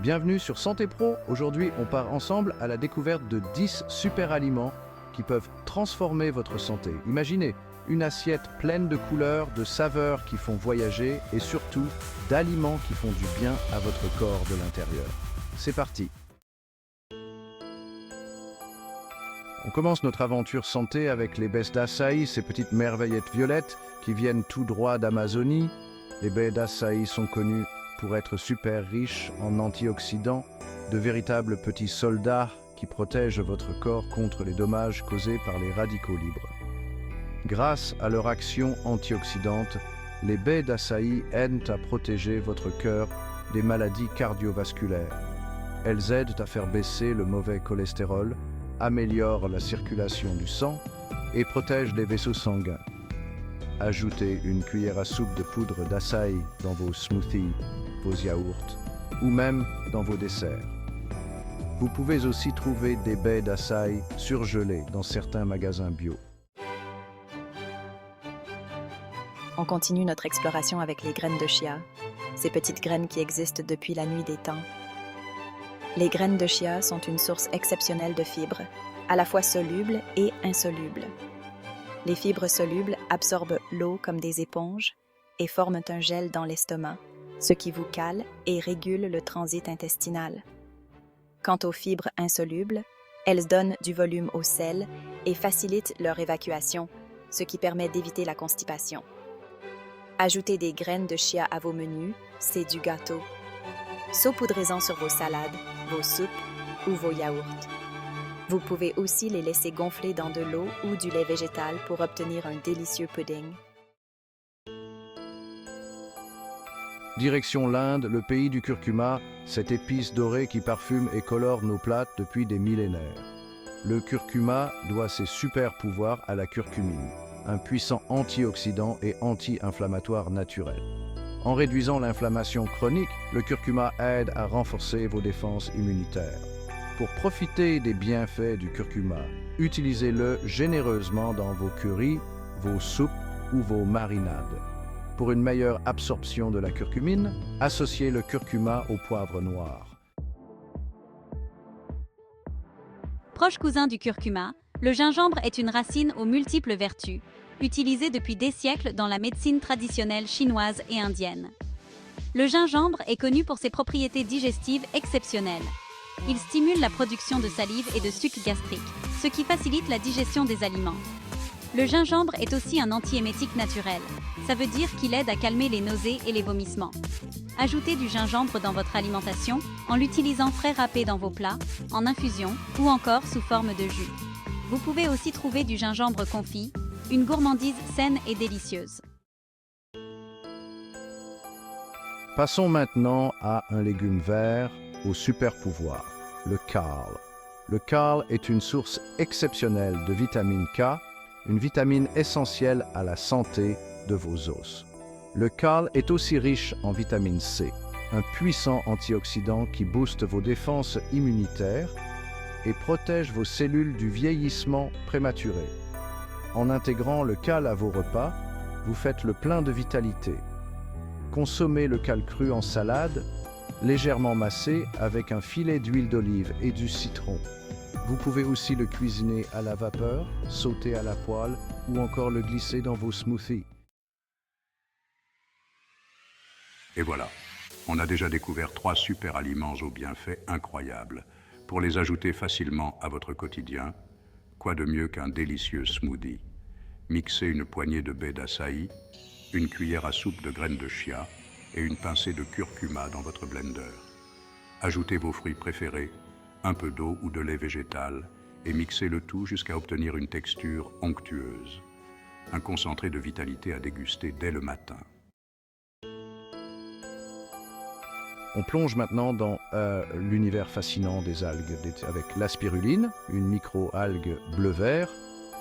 Bienvenue sur Santé Pro. Aujourd'hui, on part ensemble à la découverte de 10 super aliments qui peuvent transformer votre santé. Imaginez une assiette pleine de couleurs, de saveurs qui font voyager et surtout d'aliments qui font du bien à votre corps de l'intérieur. C'est parti. On commence notre aventure santé avec les baies d'açaï, ces petites merveillettes violettes qui viennent tout droit d'Amazonie. Les baies d'açaï sont connues pour être super riches en antioxydants, de véritables petits soldats qui protègent votre corps contre les dommages causés par les radicaux libres. Grâce à leur action antioxydante, les baies d'açaï aident à protéger votre cœur des maladies cardiovasculaires. Elles aident à faire baisser le mauvais cholestérol, améliorent la circulation du sang et protègent les vaisseaux sanguins. Ajoutez une cuillère à soupe de poudre d'açaï dans vos smoothies, vos yaourts ou même dans vos desserts. Vous pouvez aussi trouver des baies d'açaï surgelées dans certains magasins bio. On continue notre exploration avec les graines de chia, ces petites graines qui existent depuis la nuit des temps. Les graines de chia sont une source exceptionnelle de fibres, à la fois solubles et insolubles. Les fibres solubles absorbent l'eau comme des éponges et forment un gel dans l'estomac, ce qui vous cale et régule le transit intestinal. Quant aux fibres insolubles, elles donnent du volume aux selles et facilitent leur évacuation, ce qui permet d'éviter la constipation. Ajoutez des graines de chia à vos menus, c'est du gâteau. Saupoudrez-en sur vos salades, vos soupes ou vos yaourts. Vous pouvez aussi les laisser gonfler dans de l'eau ou du lait végétal pour obtenir un délicieux pudding. Direction l'Inde, le pays du curcuma, cette épice dorée qui parfume et colore nos plats depuis des millénaires. Le curcuma doit ses super pouvoirs à la curcumine, un puissant antioxydant et anti-inflammatoire naturel. En réduisant l'inflammation chronique, le curcuma aide à renforcer vos défenses immunitaires. Pour profiter des bienfaits du curcuma, utilisez-le généreusement dans vos currys, vos soupes ou vos marinades. Pour une meilleure absorption de la curcumine, associez le curcuma au poivre noir. Proche cousin du curcuma, le gingembre est une racine aux multiples vertus, utilisée depuis des siècles dans la médecine traditionnelle chinoise et indienne. Le gingembre est connu pour ses propriétés digestives exceptionnelles. Il stimule la production de salive et de suc gastrique, ce qui facilite la digestion des aliments. Le gingembre est aussi un antiémétique naturel. Ça veut dire qu'il aide à calmer les nausées et les vomissements. Ajoutez du gingembre dans votre alimentation en l'utilisant frais râpé dans vos plats, en infusion ou encore sous forme de jus. Vous pouvez aussi trouver du gingembre confit, une gourmandise saine et délicieuse. Passons maintenant à un légume vert au super pouvoir, le kale. Le kale est une source exceptionnelle de vitamine K, une vitamine essentielle à la santé de vos os. Le kale est aussi riche en vitamine C, un puissant antioxydant qui booste vos défenses immunitaires et protège vos cellules du vieillissement prématuré. En intégrant le kale à vos repas, vous faites le plein de vitalité. Consommez le kale cru en salade, légèrement massé avec un filet d'huile d'olive et du citron. Vous pouvez aussi le cuisiner à la vapeur, sauter à la poêle ou encore le glisser dans vos smoothies. Et voilà, on a déjà découvert 3 super aliments aux bienfaits incroyables. Pour les ajouter facilement à votre quotidien, quoi de mieux qu'un délicieux smoothie? Mixez une poignée de baies d'açaï, une cuillère à soupe de graines de chia et une pincée de curcuma dans votre blender. Ajoutez vos fruits préférés, un peu d'eau ou de lait végétal et mixez le tout jusqu'à obtenir une texture onctueuse. Un concentré de vitalité à déguster dès le matin. On plonge maintenant dans l'univers fascinant des algues avec la spiruline, une micro-algue bleu-vert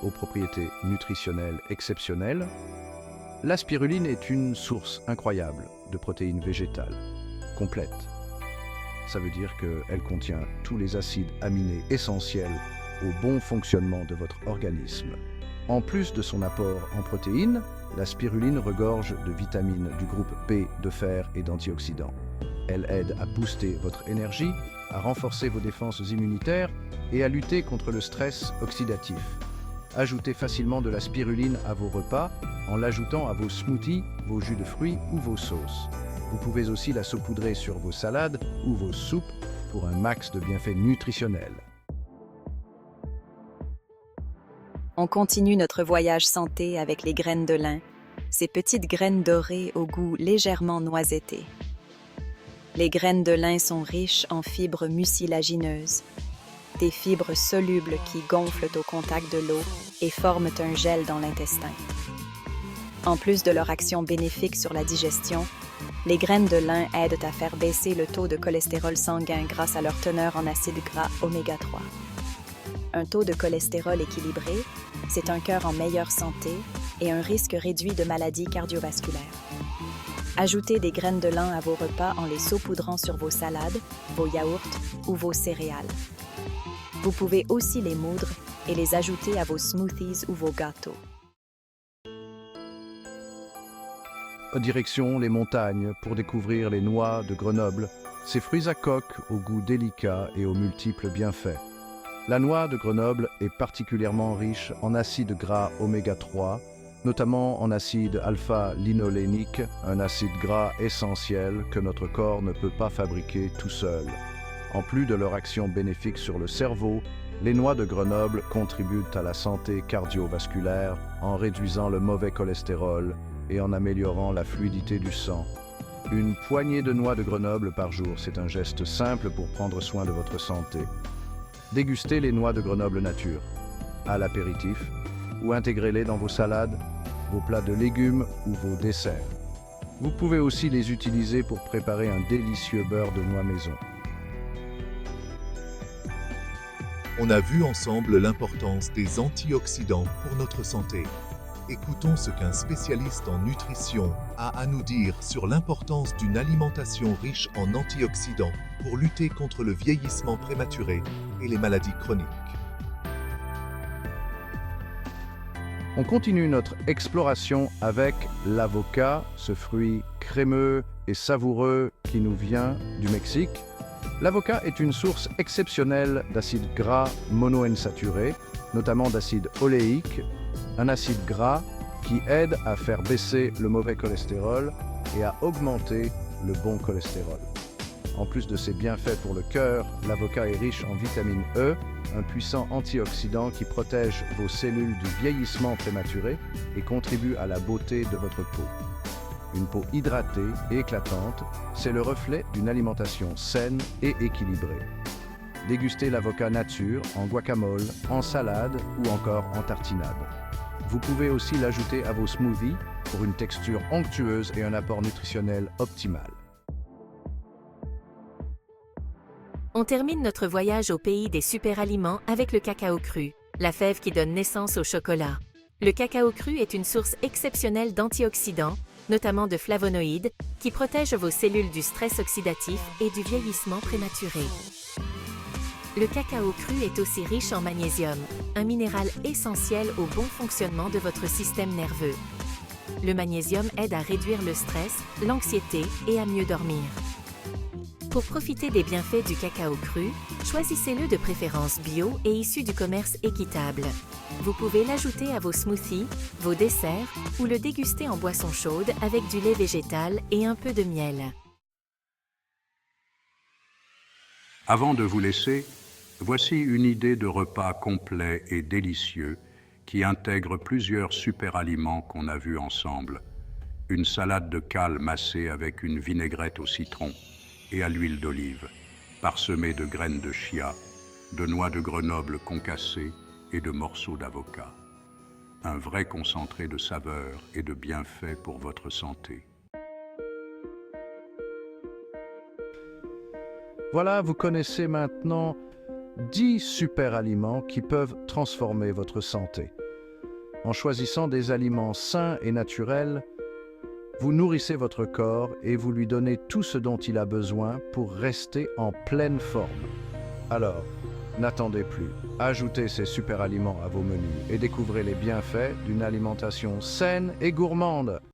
aux propriétés nutritionnelles exceptionnelles. La spiruline est une source incroyable de protéines végétales, complète. Ça veut dire qu'elle contient tous les acides aminés essentiels au bon fonctionnement de votre organisme. En plus de son apport en protéines, la spiruline regorge de vitamines du groupe B, de fer et d'antioxydants. Elle aide à booster votre énergie, à renforcer vos défenses immunitaires et à lutter contre le stress oxydatif. Ajoutez facilement de la spiruline à vos repas en l'ajoutant à vos smoothies, vos jus de fruits ou vos sauces. Vous pouvez aussi la saupoudrer sur vos salades ou vos soupes pour un max de bienfaits nutritionnels. On continue notre voyage santé avec les graines de lin, ces petites graines dorées au goût légèrement noisetté. Les graines de lin sont riches en fibres mucilagineuses, des fibres solubles qui gonflent au contact de l'eau et forment un gel dans l'intestin. En plus de leur action bénéfique sur la digestion, les graines de lin aident à faire baisser le taux de cholestérol sanguin grâce à leur teneur en acides gras oméga 3. Un taux de cholestérol équilibré, c'est un cœur en meilleure santé et un risque réduit de maladies cardiovasculaires. Ajoutez des graines de lin à vos repas en les saupoudrant sur vos salades, vos yaourts ou vos céréales. Vous pouvez aussi les moudre et les ajouter à vos smoothies ou vos gâteaux. Direction les montagnes pour découvrir les noix de Grenoble, ces fruits à coque au goût délicat et aux multiples bienfaits. La noix de Grenoble est particulièrement riche en acides gras oméga 3, notamment en acide alpha-linolénique, un acide gras essentiel que notre corps ne peut pas fabriquer tout seul. En plus de leur action bénéfique sur le cerveau, les noix de Grenoble contribuent à la santé cardiovasculaire en réduisant le mauvais cholestérol et en améliorant la fluidité du sang. Une poignée de noix de Grenoble par jour, c'est un geste simple pour prendre soin de votre santé. Dégustez les noix de Grenoble nature, à l'apéritif, ou intégrez-les dans vos salades, vos plats de légumes ou vos desserts. Vous pouvez aussi les utiliser pour préparer un délicieux beurre de noix maison. On a vu ensemble l'importance des antioxydants pour notre santé. Écoutons ce qu'un spécialiste en nutrition a à nous dire sur l'importance d'une alimentation riche en antioxydants pour lutter contre le vieillissement prématuré et les maladies chroniques. On continue notre exploration avec l'avocat, ce fruit crémeux et savoureux qui nous vient du Mexique. L'avocat est une source exceptionnelle d'acides gras monoinsaturés, notamment d'acide oléique, un acide gras qui aide à faire baisser le mauvais cholestérol et à augmenter le bon cholestérol. En plus de ses bienfaits pour le cœur, l'avocat est riche en vitamine E, un puissant antioxydant qui protège vos cellules du vieillissement prématuré et contribue à la beauté de votre peau. Une peau hydratée et éclatante, c'est le reflet d'une alimentation saine et équilibrée. Dégustez l'avocat nature en guacamole, en salade ou encore en tartinade. Vous pouvez aussi l'ajouter à vos smoothies pour une texture onctueuse et un apport nutritionnel optimal. On termine notre voyage au pays des superaliments avec le cacao cru, la fève qui donne naissance au chocolat. Le cacao cru est une source exceptionnelle d'antioxydants, notamment de flavonoïdes, qui protègent vos cellules du stress oxydatif et du vieillissement prématuré. Le cacao cru est aussi riche en magnésium, un minéral essentiel au bon fonctionnement de votre système nerveux. Le magnésium aide à réduire le stress, l'anxiété et à mieux dormir. Pour profiter des bienfaits du cacao cru, choisissez-le de préférence bio et issu du commerce équitable. Vous pouvez l'ajouter à vos smoothies, vos desserts ou le déguster en boisson chaude avec du lait végétal et un peu de miel. Avant de vous laisser, voici une idée de repas complet et délicieux qui intègre plusieurs super-aliments qu'on a vus ensemble. Une salade de cale massée avec une vinaigrette au citron et à l'huile d'olive, parsemée de graines de chia, de noix de Grenoble concassées et de morceaux d'avocat. Un vrai concentré de saveurs et de bienfaits pour votre santé. Voilà, vous connaissez maintenant 10 super aliments qui peuvent transformer votre santé. En choisissant des aliments sains et naturels, vous nourrissez votre corps et vous lui donnez tout ce dont il a besoin pour rester en pleine forme. Alors, n'attendez plus. Ajoutez ces super aliments à vos menus et découvrez les bienfaits d'une alimentation saine et gourmande.